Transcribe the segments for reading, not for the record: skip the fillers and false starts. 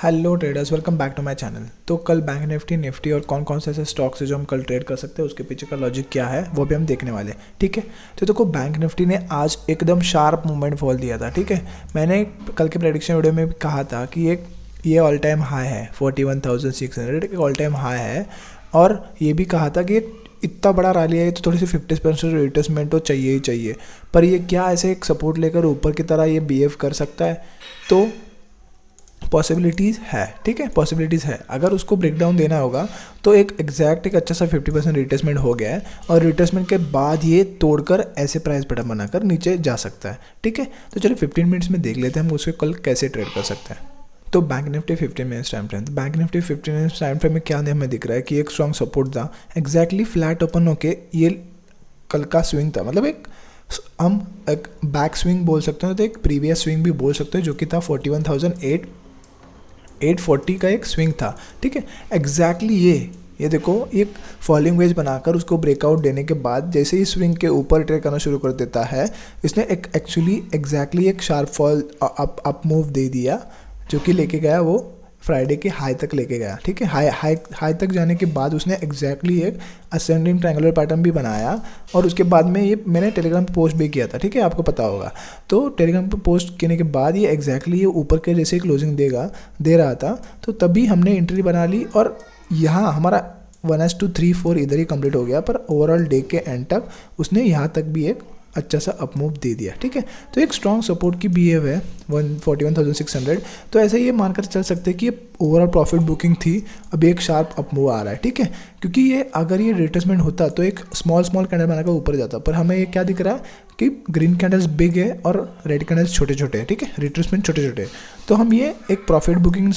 Hello traders, welcome back to my channel. तो कल bank Nifty और कौन कौन से ऐसे स्टॉक्स है जो हम कल ट्रेड कर सकते हैं, उसके पीछे का लॉजिक क्या है वो भी हम देखने वाले हैं। ठीक है, तो देखो बैंक निफ्टी ने आज एकदम शार्प मूवमेंट फॉल दिया था। ठीक है, मैंने कल के प्रेडिक्शन वीडियो में भी कहा था कि ये ऑल टाइम हाई है 41,600, एक ऑल टाइम हाई है। और ये भी कहा था कि इतना बड़ा रैली है तो थोड़ी सी 50% रिट्रेसमेंट तो चाहिए ही चाहिए। पर ये क्या ऐसे एक सपोर्ट लेकर ऊपर की तरह ये बिहेव कर सकता है? तो पॉसिबिलिटीज़ है। ठीक है, पॉसिबिलिटीज़ है। अगर उसको ब्रेक डाउन देना होगा तो एक अच्छा सा 50% रिट्रेसमेंट हो गया है, और रिट्रेसमेंट के बाद ये तोड़कर ऐसे प्राइस पैटर्न बनाकर नीचे जा सकता है। ठीक है, तो चलो 15 मिनट्स में देख लेते हैं हम उसको कल कैसे ट्रेड कर सकते हैं। तो bank Nifty 15 minutes time frame, तो bank Nifty 15 minutes time frame में क्या हमें दिख रहा है कि एक स्ट्रॉन्ग सपोर्ट था, एग्जैक्टली फ्लैट ओपन होके ये कल का स्विंग था। मतलब हम एक बैक स्विंग बोल सकते हैं, तो एक प्रीवियस स्विंग भी बोल सकते हैं, जो कि था 41,840 का एक स्विंग था। ठीक है, एग्जैक्टली ये देखो, एक फॉलिंग वेज बनाकर उसको ब्रेकआउट देने के बाद जैसे ही स्विंग के ऊपर ट्रेड करना शुरू कर देता है, इसने एक एग्जैक्टली एक शार्प फॉल अप मूव दे दिया, जो कि लेके गया वो फ्राइडे के हाई तक लेके गया। ठीक है, हाई तक जाने के बाद उसने एग्जैक्टली एक असेंडिंग ट्रायंगुलर पैटर्न भी बनाया, और उसके बाद में ये मैंने टेलीग्राम पे पोस्ट भी किया था। ठीक है, आपको पता होगा। तो टेलीग्राम पे पोस्ट करने के बाद ये एग्जैक्टली ये ऊपर के जैसे क्लोजिंग दे रहा था, तो तभी हमने एंट्री बना ली, और यहाँ हमारा 1:3-4 इधर ही कंप्लीट हो गया। पर ओवरऑल डे के एंड तक उसने यहाँ तक भी एक अच्छा सा अपमूव दे दिया। ठीक है, तो एक स्ट्रॉन्ग सपोर्ट की बिहेव है 41,600। तो ऐसे ये मानकर चल सकते हैं कि ये ओवरऑल प्रॉफिट बुकिंग थी, अभी एक शार्प अपमूव आ रहा है। ठीक है, क्योंकि ये अगर ये रिट्रेसमेंट होता तो एक स्मॉल कैंडल बनाकर ऊपर जाता, पर हमें ये क्या दिख रहा है कि ग्रीन कैंडल्स बिग है और रेड कैंडल्स छोटे छोटे हैं। ठीक है, रिट्रेसमेंट छोटे छोटे, तो हम ये एक प्रॉफिट बुकिंग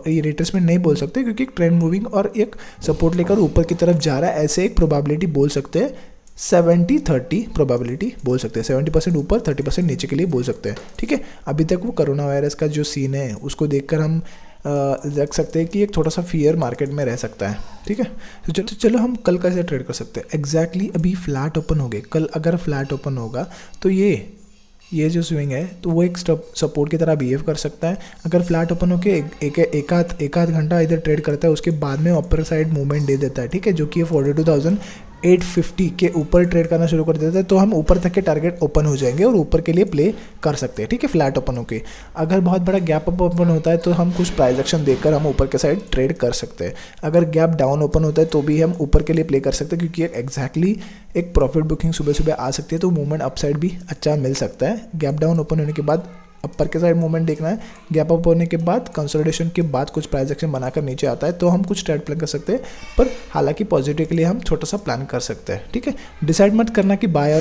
ये रिट्रेसमेंट नहीं बोल सकते, क्योंकि एक ट्रेंड मूविंग और एक सपोर्ट लेकर ऊपर की तरफ जा रहा है, ऐसे एक प्रोबेबिलिटी बोल सकते हैं। 70-30 प्रोबेबिलिटी बोल सकते हैं, 70% ऊपर 30% नीचे के लिए बोल सकते हैं। ठीक है, अभी तक वो कोरोना वायरस का जो सीन है उसको देखकर हम रख सकते हैं कि एक थोड़ा सा फियर मार्केट में रह सकता है। ठीक है, तो चलो हम कल कैसे ट्रेड कर सकते हैं। एग्जैक्टली अभी फ्लैट ओपन हो गए, कल अगर फ्लैट ओपन होगा तो ये जो स्विंग है तो वो एक सपोर्ट की तरह बिहेव कर सकता है। अगर फ्लैट ओपन होके एक आध घंटा इधर ट्रेड करता है, उसके बाद में अपर साइड मूवमेंट दे देता है। ठीक है, जो कि 42,850 के ऊपर ट्रेड करना शुरू कर देता है, तो हम ऊपर तक के टारगेट ओपन हो जाएंगे और ऊपर के लिए प्ले कर सकते हैं। ठीक है, फ्लैट ओपन होके अगर बहुत बड़ा गैप अप ओपन होता है तो हम कुछ प्राइस एक्शन देखकर हम ऊपर के साइड ट्रेड कर सकते हैं। अगर गैप डाउन ओपन होता है तो भी हम ऊपर के लिए प्ले कर सकते हैं, क्योंकि एग्जैक्टली एक प्रॉफिट बुकिंग सुबह सुबह आ सकती है, तो मूवमेंट अपसाइड भी अच्छा मिल सकता है। गैप डाउन ओपन होने के बाद अपर के साइड मूवमेंट देखना है, गैप अप होने के बाद कंसोलिडेशन के बाद कुछ प्राइस एक्शन बनाकर नीचे आता है तो हम कुछ ट्रेड प्लान कर सकते हैं। पर हालांकि पॉजिटिव के लिए हम छोटा सा प्लान कर सकते हैं। ठीक है, डिसाइड मत करना कि बाई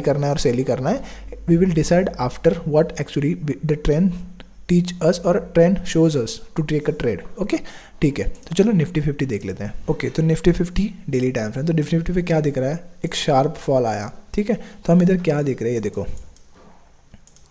करना है और सेल ही करना है। We will decide after what actually the trend teach us और trend shows us to take a trade. Okay, ठीक है, तो चलो निफ्टी 50 देख लेते हैं। ओके, तो निफ्टी 50 डेली टाइम फ्रेम, तो निफ्टी 50 पे क्या दिख रहा है, एक शार्प फॉल आया। ठीक है, तो हम इधर क्या देख रहे हैं, ये देखो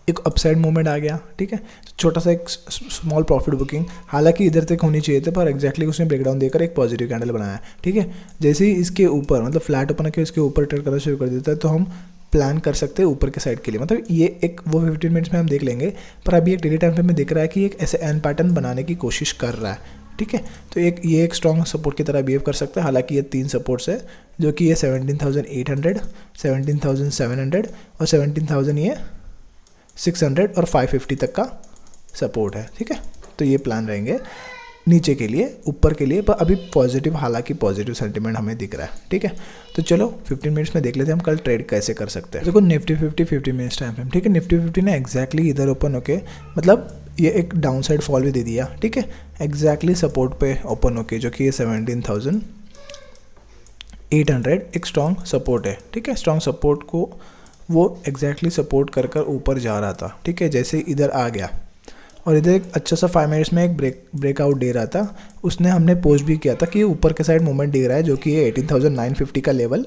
एक अपसाइड मूवमेंट आ गया। ठीक है, छोटा सा एक स्मॉल प्रॉफिट बुकिंग, हालांकि इधर तक होनी चाहिए थे, पर एग्जैक्टली उसने ब्रेकडाउन देकर एक पॉजिटिव कैंडल बनाया। ठीक है, जैसे ही इसके ऊपर मतलब फ्लैट ओपन के इसके ऊपर ट्रेड करना शुरू कर देता है, तो हम प्लान कर सकते हैं ऊपर के साइड के लिए। मतलब ये एक वो 15 मिनट्स में हम देख लेंगे, पर अभी एक डेली टाइम फ्रेम में दिख रहा है कि एक ऐसे एन पैटर्न बनाने की कोशिश कर रहा है। ठीक है, तो ये एक स्ट्रॉन्ग सपोर्ट की तरह बिहेव कर सकता है। हालांकि ये 3 सपोर्ट्स है, जो कि ये 17,800, 17,700 और 17,600 और 550 तक का सपोर्ट है। ठीक है, तो ये प्लान रहेंगे नीचे के लिए, ऊपर के लिए, पर अभी पॉजिटिव, हालांकि पॉजिटिव सेंटीमेंट हमें दिख रहा है। ठीक है, तो चलो 15 मिनट्स में देख लेते हैं हम कल ट्रेड कैसे कर सकते हैं। देखो निफ्टी 50 मिनट्स टाइम फ्रेम। ठीक है, निफ्टी 50 ने एग्जैक्टली इधर ओपन होके, मतलब ये एक डाउन साइड फॉल भी दे दिया। ठीक है, एग्जैक्टली सपोर्ट पे ओपन होके, जो कि ये 17,800 एक स्ट्रॉन्ग सपोर्ट है। ठीक है, स्ट्रॉन्ग सपोर्ट को वो एग्जैक्टली सपोर्ट कर ऊपर जा रहा था। ठीक है, जैसे इधर आ गया और इधर एक अच्छा सा 5 मिनट्स में एक ब्रेकआउट दे रहा था, उसने हमने पोस्ट भी किया था कि ऊपर के साइड मूवमेंट दे रहा है, जो कि ये 18,950 का लेवल,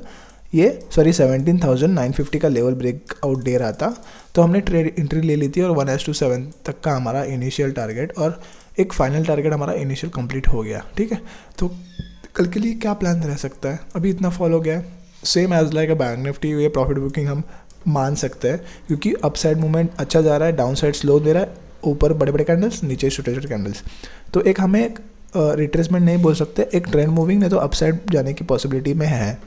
17,950 का लेवल ब्रेकआउट दे रहा था। तो हमने ट्रेड एंट्री ले ली थी, और 1:7 तक का हमारा इनिशियल टारगेट और एक फाइनल टारगेट हमारा इनिशियल कंप्लीट हो गया। ठीक है, तो कल के लिए क्या प्लान रह सकता है, अभी इतना फॉल हो गया है, same as like a bank Nifty, ये प्रॉफिट बुकिंग हम मान सकते हैं, क्योंकि अपसाइड मूवमेंट अच्छा जा रहा है, डाउन साइड स्लो दे रहा है, ऊपर बड़े बड़े कैंडल्स, नीचे छोटे छोटे कैंडल्स। तो एक हमें एक रिट्रेसमेंट नहीं बोल सकते, एक ट्रेंड मूविंग नहीं तो अपसाइड जाने की पॉसिबिलिटी में है।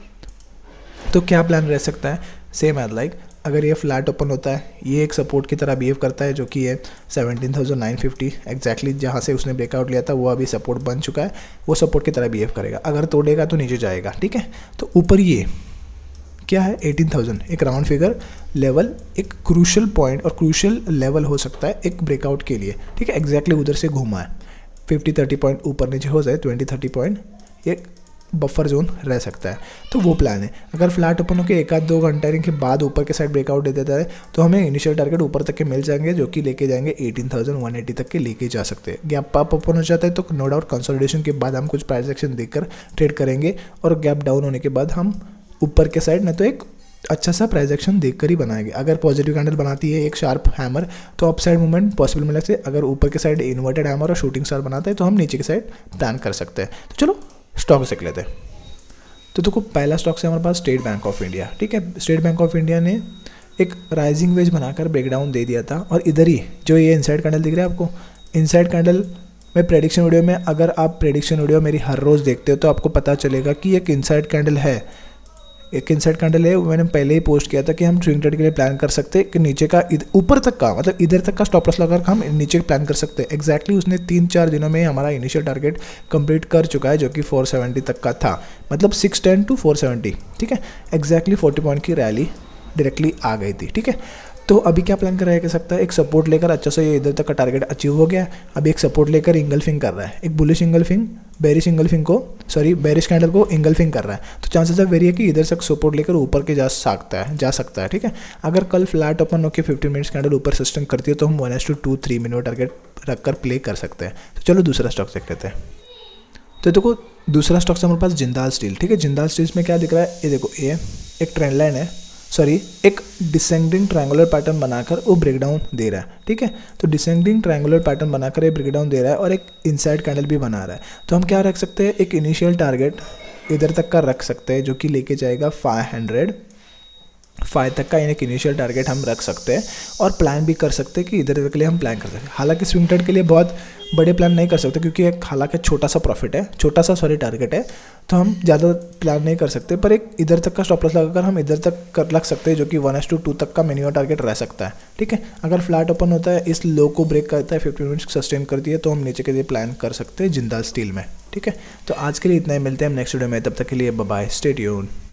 तो क्या प्लान रह सकता है, सेम एज लाइक अगर ये फ्लैट ओपन होता है, ये एक सपोर्ट की तरह बिहेव करता है जो कि है 17,950 एग्जैक्टली जहाँ से उसने ब्रेकआउट लिया था वो अभी सपोर्ट बन चुका है, वो सपोर्ट की तरह बिहेव करेगा। अगर तोड़ेगा तो नीचे जाएगा, ठीक है। तो ऊपर ये क्या है 18,000, एक राउंड फिगर लेवल, एक क्रूशल पॉइंट और क्रूशल लेवल हो सकता है एक ब्रेकआउट के लिए, ठीक है। एग्जैक्टली उधर से घूमा है, 50-30 पॉइंट ऊपर नीचे हो जाए, 20-30 पॉइंट एक बफर जोन रह सकता है। तो वो प्लान है। अगर फ्लैट ओपन होकर 1-2 घंटे के बाद ऊपर के साइड ब्रेकआउट दे देता है तो हमें इनिशियल टारगेट ऊपर तक के मिल जाएंगे जो कि लेके जाएंगे 18,180 तक के लेके जा सकते हैं। गैप अप ओपन हो जाता है तो नो डाउट कंसोलिडेशन के बाद हम कुछ प्राइस एक्शन देखकर ट्रेड करेंगे और गैप डाउन होने के बाद हम ऊपर के साइड नहीं तो एक अच्छा सा प्राइस एक्शन देखकर ही बनाएंगे। अगर पॉजिटिव कैंडल बनाती है एक शार्प हैमर तो अप साइड मूवमेंट पॉसिबल मिल सकते हैं। अगर ऊपर के साइड इन्वर्टेड हैमर और शूटिंग स्टार बनाता है तो हम नीचे के साइड प्लान कर सकते हैं। तो चलो स्टॉक देख लेते हैं। तो देखो पहला स्टॉक से हमारे पास स्टेट बैंक ऑफ इंडिया, ठीक है। स्टेट बैंक ऑफ इंडिया ने एक राइजिंग वेज बनाकर ब्रेकडाउन दे दिया था और इधर ही जो ये इनसाइड कैंडल दिख रहा है आपको, इनसाइड कैंडल में प्रेडिक्शन वीडियो में अगर आप प्रेडिक्शन वीडियो मेरी हर रोज़ देखते हो तो आपको पता चलेगा कि एक इनसाइड कैंडल है, एक इनसाइड कैंडल है। मैंने पहले ही पोस्ट किया था कि हम स्विंग ट्रेड के लिए प्लान कर सकते हैं कि नीचे का ऊपर तक का मतलब इधर तक का स्टॉप लॉस लगाकर हम नीचे प्लान कर सकते हैं। एग्जैक्टली उसने 3-4 दिनों में हमारा इनिशियल टारगेट कंप्लीट कर चुका है जो कि 470 तक का था, मतलब 610 to 470, ठीक है। एग्जैक्टली 40 पॉइंट की रैली डायरेक्टली आ गई थी, ठीक है। तो अभी क्या प्लान कर सकता है, एक सपोर्ट लेकर अच्छा सा ये इधर तक का टारगेट अचीव हो गया। अभी एक सपोर्ट लेकर इंगल्फिंग कर रहा है, एक बुलिश इंगल्फिंग बेरिश कैंडल को इंगल्फिंग कर रहा है। तो चांसेस है वेरी है कि इधर से सपोर्ट लेकर ऊपर के जा सकता है, ठीक है। अगर कल फ्लैट ओपन होकर 15 मिनट्स कैंडल ऊपर सस्टेन करती है तो हम 1:2-3 मिनट टारगेट रखकर प्ले कर सकते हैं। तो चलो दूसरा स्टॉक देख लेते हैं। तो देखो दूसरा स्टॉक से हमारे पास जिंदाल स्टील, ठीक है। जिंदाल स्टील्स में क्या दिख रहा है, ये देखो ये एक ट्रेंड लाइन है, एक डिसेंडिंग ट्रायंगुलर पैटर्न बनाकर वो ब्रेकडाउन दे रहा है, ठीक है। तो डिसेंडिंग ट्रायंगुलर पैटर्न बनाकर ये ब्रेकडाउन दे रहा है और एक इनसाइड कैंडल भी बना रहा है। तो हम क्या रख सकते हैं, एक इनिशियल टारगेट इधर तक का रख सकते हैं जो कि लेके जाएगा 505 तक का, एक इनिशियल टारगेट हम रख सकते हैं और प्लान भी कर सकते हैं कि इधर के लिए हम प्लान कर सकते हैं। हालांकि स्विंग ट्रेड के लिए बहुत बड़े प्लान नहीं कर सकते क्योंकि एक हालांकि छोटा सा टारगेट है तो हम ज़्यादा प्लान नहीं कर सकते, पर एक इधर तक का स्टॉप लॉस लगाकर हम इधर तक रख सकते हैं जो कि 1:2 तक का मिनिमम टारगेट रह सकता है, ठीक है। अगर फ्लैट ओपन होता है इस लो को ब्रेक करता है 15 मिनट्स सस्टेन करती है तो हम नीचे के लिए प्लान कर सकते हैं जिंदाल स्टील में, ठीक है। तो आज के लिए इतना ही, मिलते हैं हम नेक्स्ट वीडियो में, तब तक के लिए बाय बाय, स्टे ट्यून्ड।